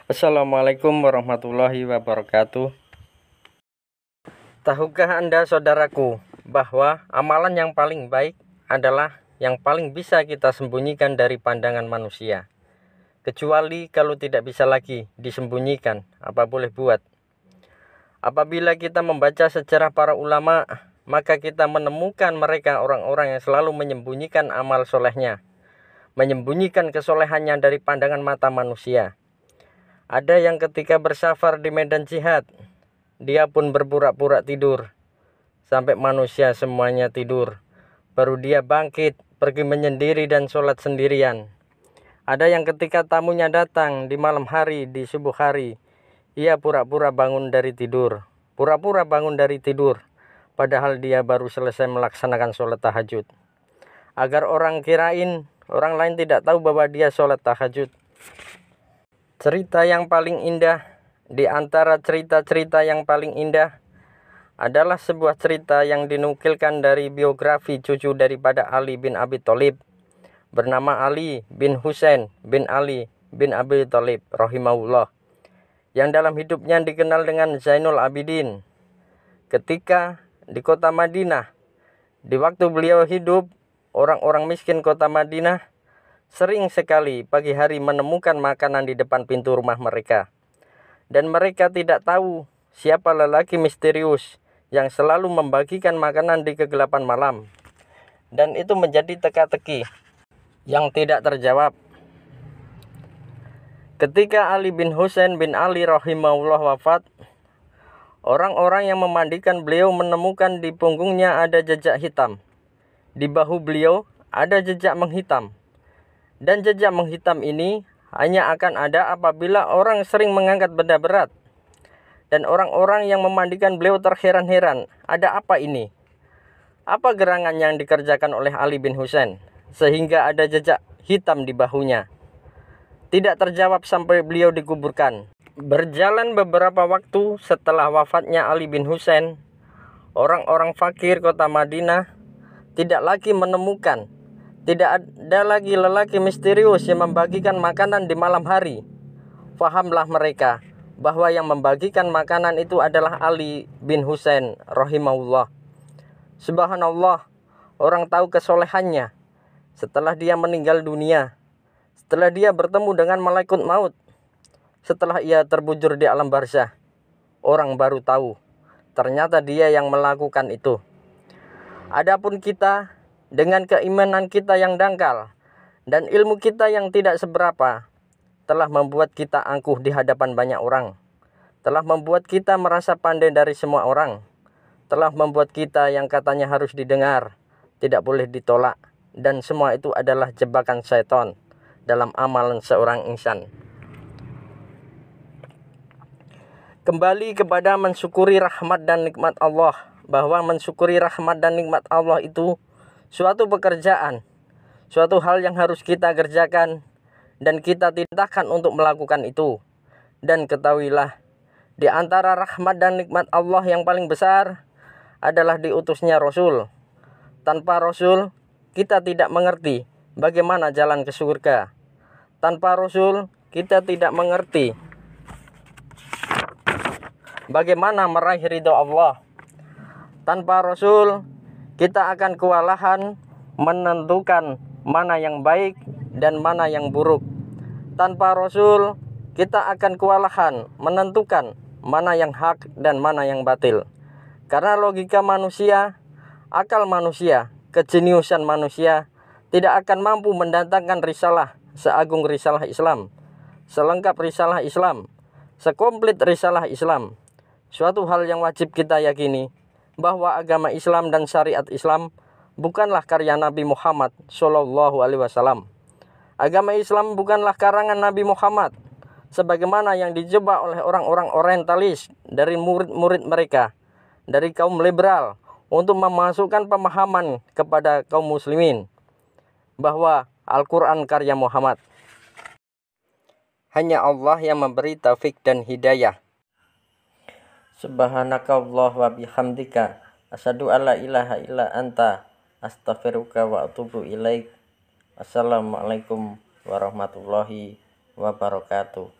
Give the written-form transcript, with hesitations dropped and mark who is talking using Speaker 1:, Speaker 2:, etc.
Speaker 1: Assalamualaikum warahmatullahi wabarakatuh. Tahukah Anda, saudaraku, bahwa amalan yang paling baik adalah yang paling bisa kita sembunyikan dari pandangan manusia. Kecuali kalau tidak bisa lagi disembunyikan, apa boleh buat. Apabila kita membaca sejarah para ulama, maka kita menemukan mereka orang-orang yang selalu menyembunyikan amal solehnya, menyembunyikan kesolehannya dari pandangan mata manusia. Ada yang ketika bersafar di medan jihad, dia pun berpura-pura tidur sampai manusia semuanya tidur. Baru dia bangkit, pergi menyendiri dan sholat sendirian. Ada yang ketika tamunya datang di malam hari, di subuh hari, ia pura-pura bangun dari tidur. Pura-pura bangun dari tidur, padahal dia baru selesai melaksanakan sholat tahajud. Agar orang kirain, orang lain tidak tahu bahwa dia sholat tahajud. Cerita yang paling indah di antara cerita-cerita yang paling indah adalah sebuah cerita yang dinukilkan dari biografi cucu daripada Ali bin Abi Thalib, bernama Ali bin Husain bin Ali bin Abi Thalib rahimahullah, yang dalam hidupnya dikenal dengan Zainul Abidin. Ketika di kota Madinah, di waktu beliau hidup, orang-orang miskin kota Madinah sering sekali pagi hari menemukan makanan di depan pintu rumah mereka. Dan mereka tidak tahu siapa lelaki misterius yang selalu membagikan makanan di kegelapan malam. Dan itu menjadi teka-teki yang tidak terjawab. Ketika Ali bin Husain bin Ali rahimahullah wafat, orang-orang yang memandikan beliau menemukan di punggungnya ada jejak hitam. Di bahu beliau ada jejak menghitam. Dan jejak menghitam ini hanya akan ada apabila orang sering mengangkat benda berat. Dan orang-orang yang memandikan beliau terheran-heran, ada apa ini? Apa gerangan yang dikerjakan oleh Ali bin Husain sehingga ada jejak hitam di bahunya? Tidak terjawab sampai beliau dikuburkan. Berjalan beberapa waktu setelah wafatnya Ali bin Husain, orang-orang fakir kota Madinah tidak lagi menemukan, tidak ada lagi lelaki misterius yang membagikan makanan di malam hari. Fahamlah mereka bahwa yang membagikan makanan itu adalah Ali bin Husain rahimahullah. Subhanallah, orang tahu kesolehannya. Setelah dia meninggal dunia, setelah dia bertemu dengan malaikat maut, setelah ia terbujur di alam barzah, orang baru tahu ternyata dia yang melakukan itu. Adapun kita, dengan keimanan kita yang dangkal dan ilmu kita yang tidak seberapa, telah membuat kita angkuh di hadapan banyak orang, telah membuat kita merasa pandai dari semua orang, telah membuat kita yang katanya harus didengar, tidak boleh ditolak, dan semua itu adalah jebakan syaitan dalam amalan seorang insan. Kembali kepada mensyukuri rahmat dan nikmat Allah, bahwa mensyukuri rahmat dan nikmat Allah itu suatu pekerjaan, suatu hal yang harus kita kerjakan dan kita tindakan untuk melakukan itu. Dan ketahuilah, di antara rahmat dan nikmat Allah yang paling besar adalah diutusnya Rasul. Tanpa Rasul, kita tidak mengerti bagaimana jalan ke surga. Tanpa Rasul, kita tidak mengerti bagaimana meraih ridho Allah. Tanpa Rasul, kita akan kewalahan menentukan mana yang baik dan mana yang buruk. Tanpa Rasul, kita akan kewalahan menentukan mana yang hak dan mana yang batil. Karena logika manusia, akal manusia, kejeniusan manusia tidak akan mampu mendatangkan risalah seagung risalah Islam, selengkap risalah Islam, sekomplit risalah Islam. Suatu hal yang wajib kita yakini, bahwa agama Islam dan syariat Islam bukanlah karya Nabi Muhammad Shallallahu Alaihi Wasallam. Agama Islam bukanlah karangan Nabi Muhammad, sebagaimana yang dijebak oleh orang-orang orientalis dari murid-murid mereka, dari kaum liberal, untuk memasukkan pemahaman kepada kaum muslimin bahwa Al-Quran karya Muhammad. Hanya Allah yang memberi taufik dan hidayah. Subhanakallah wa bihamdika, asyhadu alla ilaha illa anta, astaghfiruka wa atubu ilaik. Assalamualaikum warahmatullahi wabarakatuh.